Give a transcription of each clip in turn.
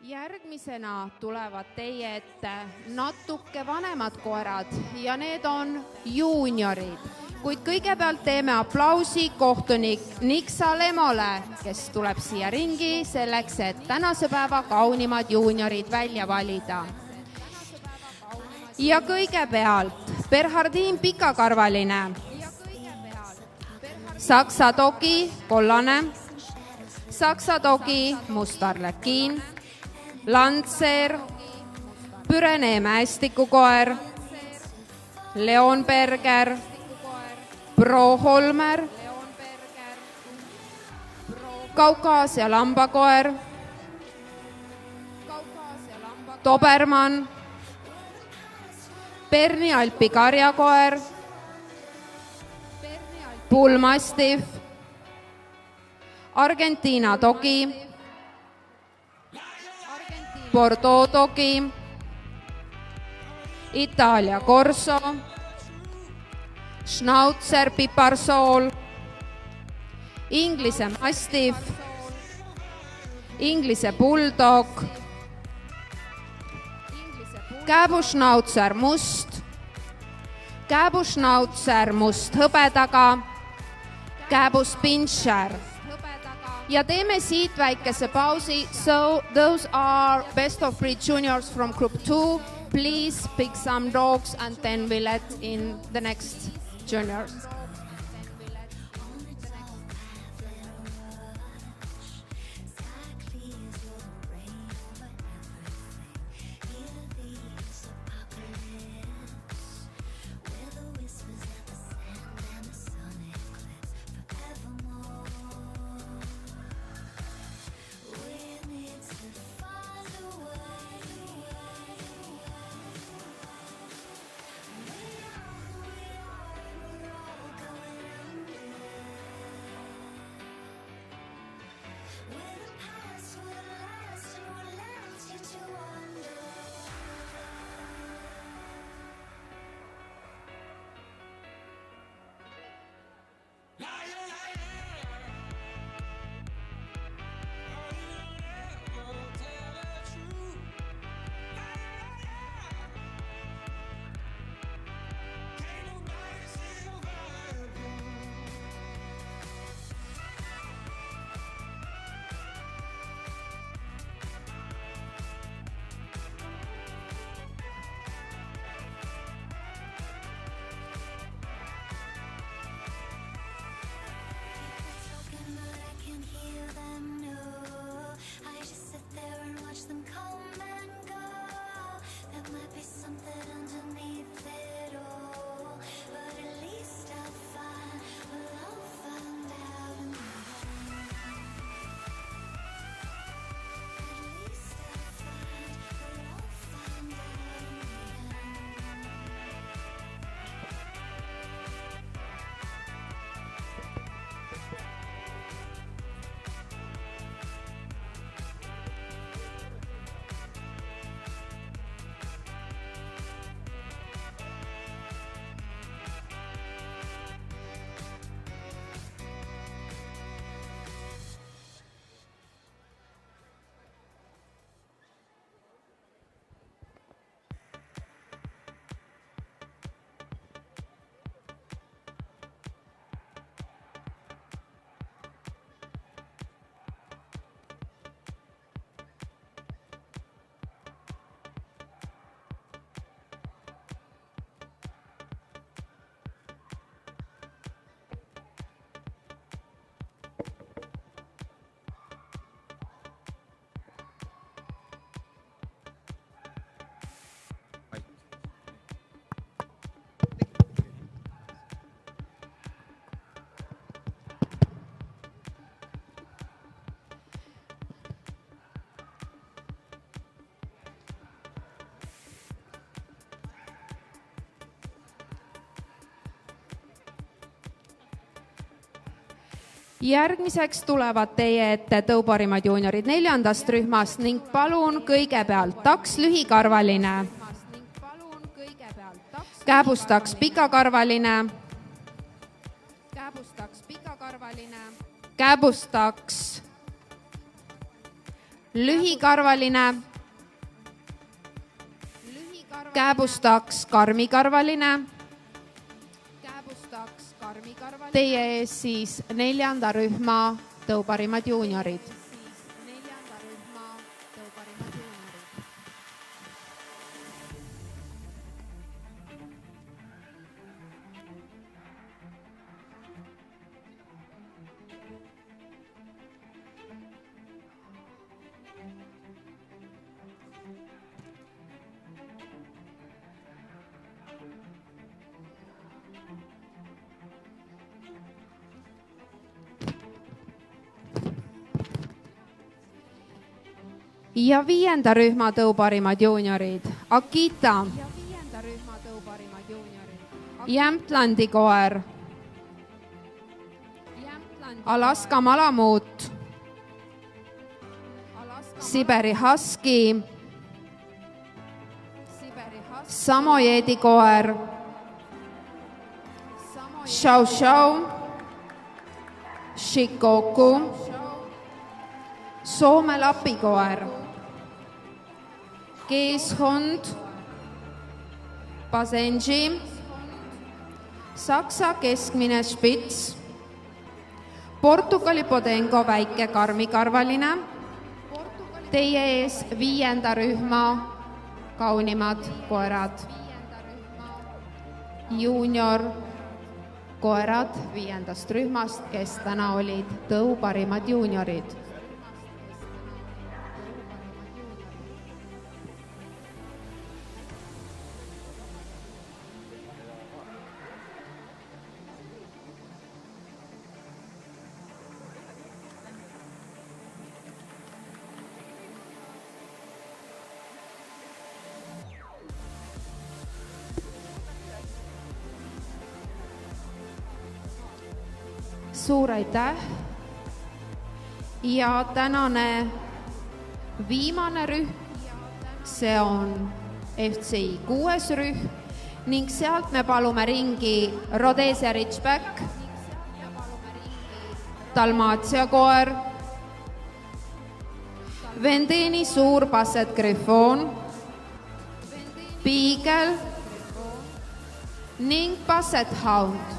Järgmisena tulevad teie ette natuke vanemad koerad ja need on juuniorid. Kuid kõigepealt teeme aplausi kohtunik Niksa Lemole, kes tuleb siia ringi selleks, et tänase päeva kaunimad juuniorid välja valida. Ja kõigepealt Berhardin Pikakarvaline, Saksa Dogi kollane, Saksa Dogi mustarlekiin, Lancer, Pürenee mäestikukoer, Leonberger, Broholmer, Kaukaasia lambakoer, Dobermann, Berni Alpi karjakoer, Bullmastiff, Argentiina Dogi, Bordeaux Dogi, Itaalia Corso, Schnauzer piparsool, Inglise Mastiff, Inglise Bulldog, Kääbuschnauzer must, Kääbuschnauzer must hõbedaga, Kääbuspinscher. Ja teeme siit väikese pausi. So those are best of breed juniors from group 2. Please pick some dogs and then we let in the next juniors. Järgmiseks tulevad teie ette tõuparimad juuniorid 4. rühmast ning palun kõigepealt taks lühikarvaline, kääbustaks pikakarvaline, kääbustaks lühikarvaline, kääbustaks karmikarvaline. Teie ees siis 4. rühma tõuparimad juuniorid. Ja 5. rühma tõuparimad juuniorid. Akita, Jämtlandi koer, Alaska malamuut, Siberi husky, Samojeedi koer, Shao Shao, Shikoku, Soome lapikoer, keeshund, Basenji, Saksa keskmine spits, Portugali podengo väike karmikarvaline. Teie ees 5. rühma kaunimad koerad. Juunior koerad 5. rühmast, kes täna olid tõuparimad juuniorid. Suur aitäh ja tänane viimane rühm, see on FCI 6. rühm ning sealt me palume ringi Rhodesia Ridgeback, Dalmatia koer, Vendeni suur Basset Griffon, Beagle ning Basset Hound.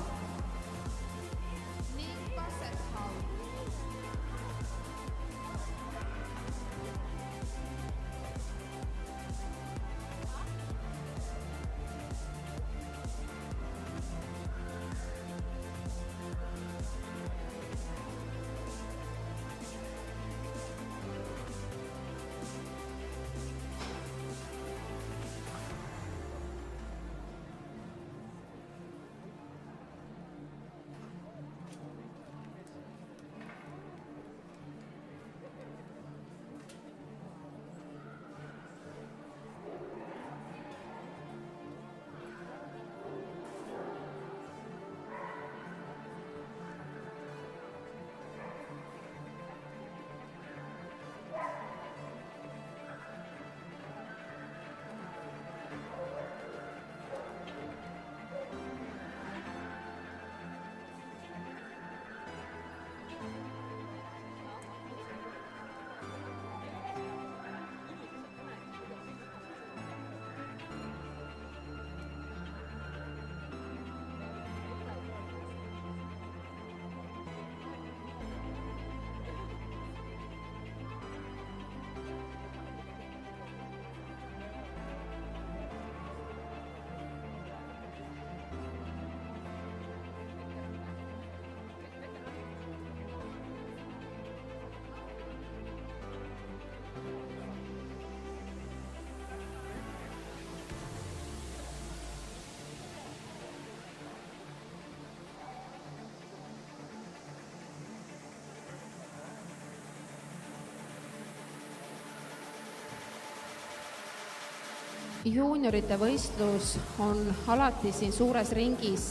Juuniorite võistlus on alati siin suures ringis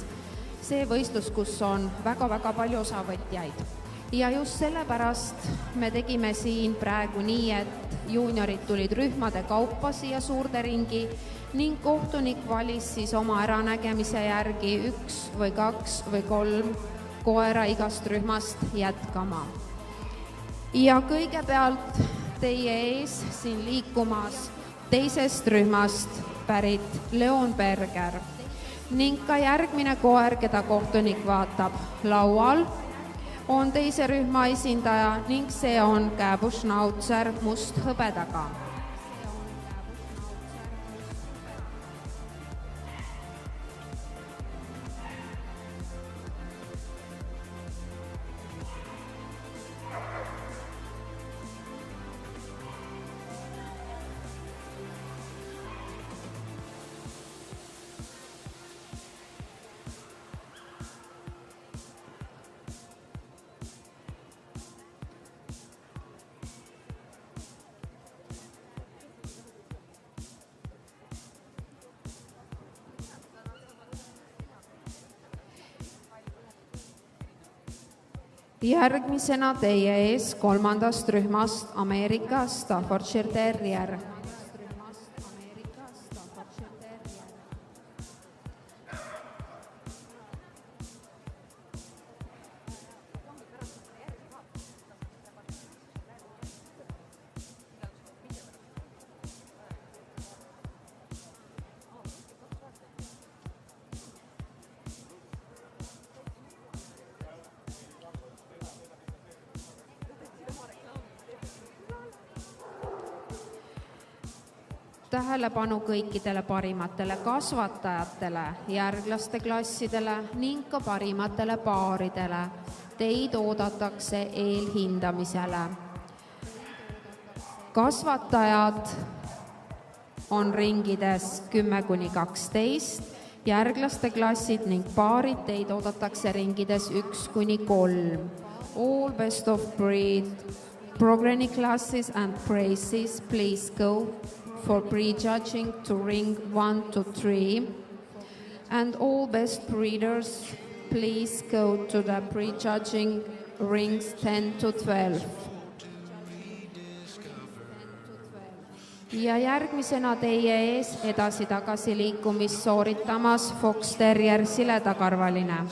see võistlus, kus on väga-väga palju osavõtjaid. Ja just sellepärast me tegime siin praegu nii, et juuniorid tulid rühmade kaupa siia suurde ringi ning kohtunik valis siis oma äranägemise järgi 1 või 2 või 3 koera igast rühmast jätkama. Ja kõigepealt teie ees siin liikumas teisest rühmast pärit Leon Berger ning ka järgmine koer, keda kohtunik vaatab laual, on teise rühma esindaja ning see on kääbušnauzer must hõbedaga. Järgmisena teie ees kolmandast rühmast Ameerika Staffordshire Terrier. Tähelepanu kõikidele parimatele kasvatajatele, järglaste klassidele ning ka parimatele paaridele. Teid oodatakse eelhindamisele. Kasvatajad on ringides 10–12, järglaste klassid ning paarid teid oodatakse ringides 1–3. All best of breed, progreni classes and prices, please go for prejudging to ring 1–3, and all best breeders, please go to the prejudging rings 10–12. Ja järgmisena teie ees edasi-tagasi liikumist sooritamas Fox Terrier siledakarvaline.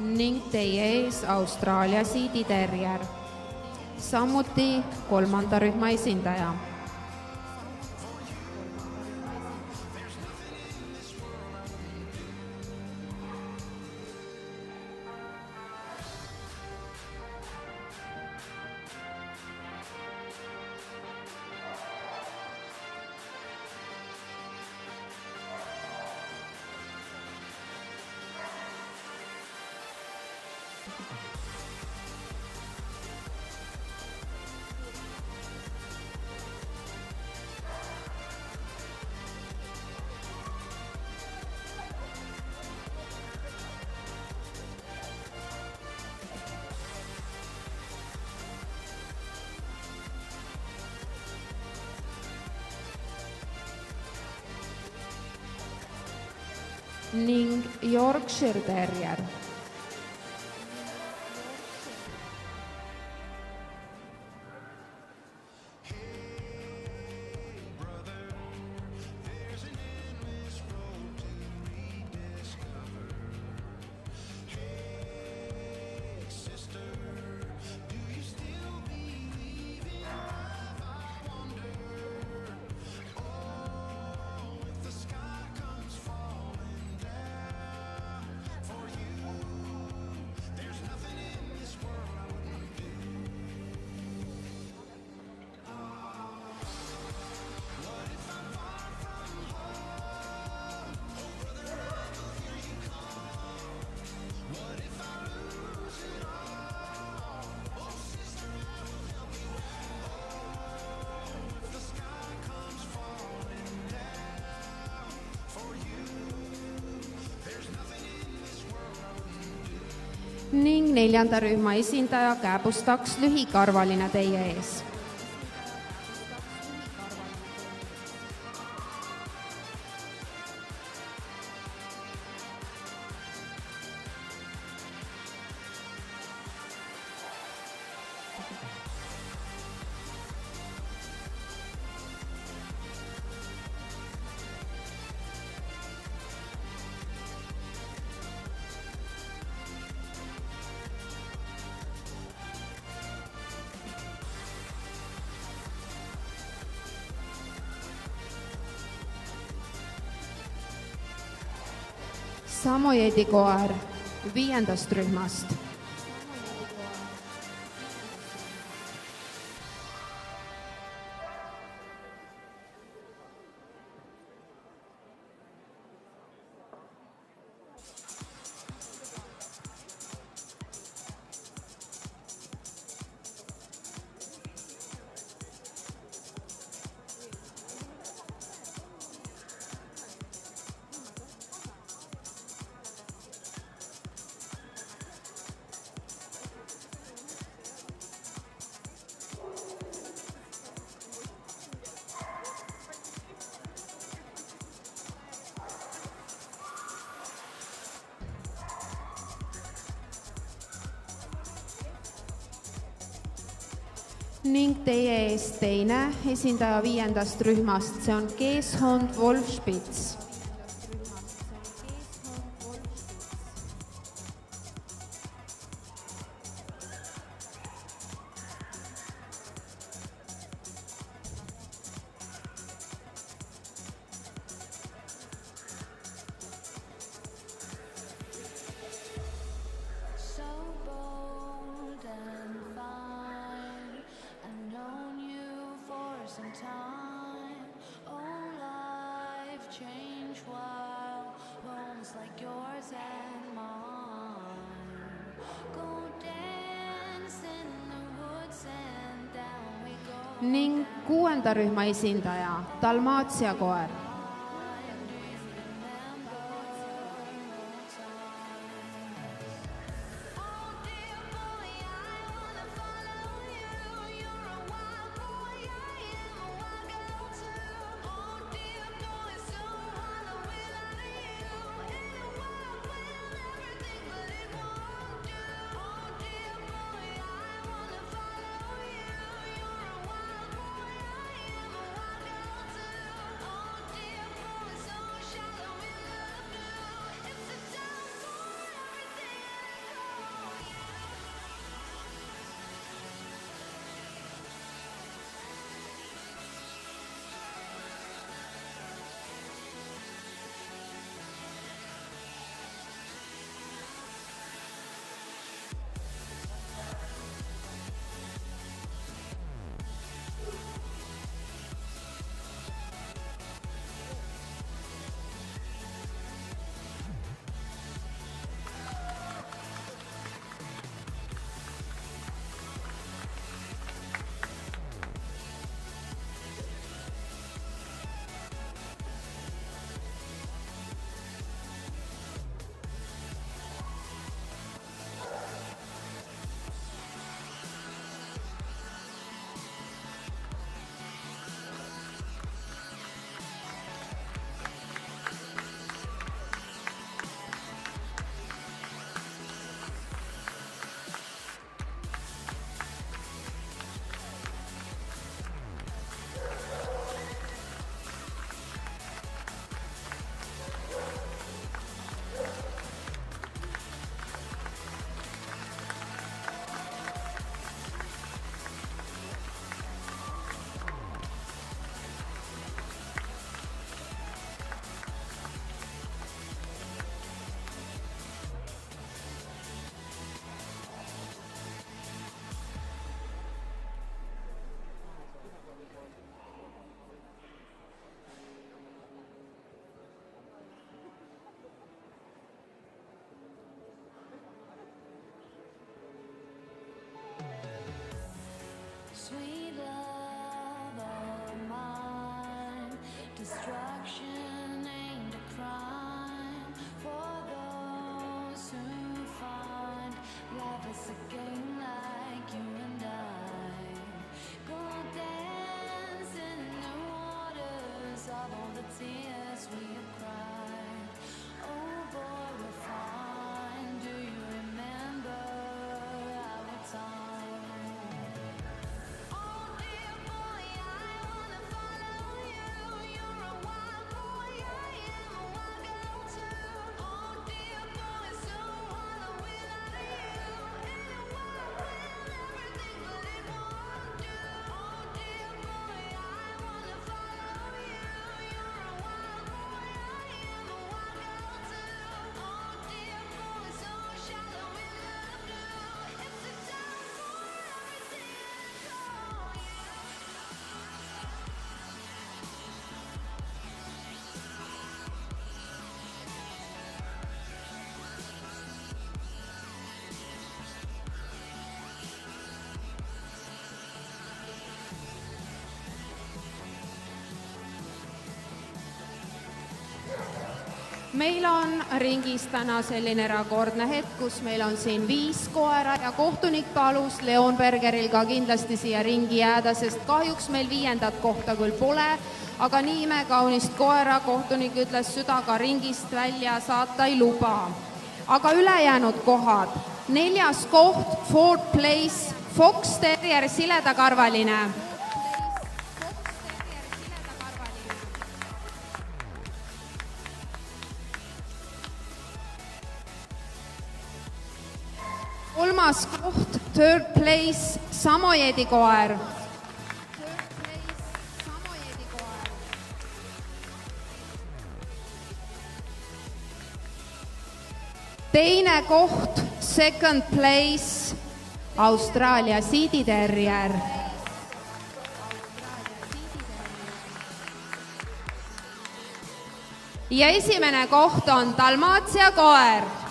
Ning teie ees Austraalia siiditerrier, samuti kolmanda rühma esindaja. Ning Yorkshire Terrier. ning 4. rühma esindaja Kääbustaks lühikarvaline teie ees. Samojedi koer 5. rühmast. Ning teie ees teine esindaja 5. rühmast, see on Keeshond Wolfspitz. Ning 6. rühma esindaja Dalmatia koer. meil on ringis täna selline erakordne hetk, kus meil on siin 5 koera ja kohtunik palus Leon Bergeril ka kindlasti siia ringi jääda, sest kahjuks meil 5. kohta küll pole, aga nii imekaunist koera kohtunik ütles südaga ringist välja saata ei luba. Aga ülejäänud kohad, 4. koht, 4th place, Fox Terrier siledakarvaline. Kolmas koht, 3rd place, Samoyedi koer. Teine koht, 2nd place, Austraalia siiditerrier. Ja esimene koht on Dalmatia koer.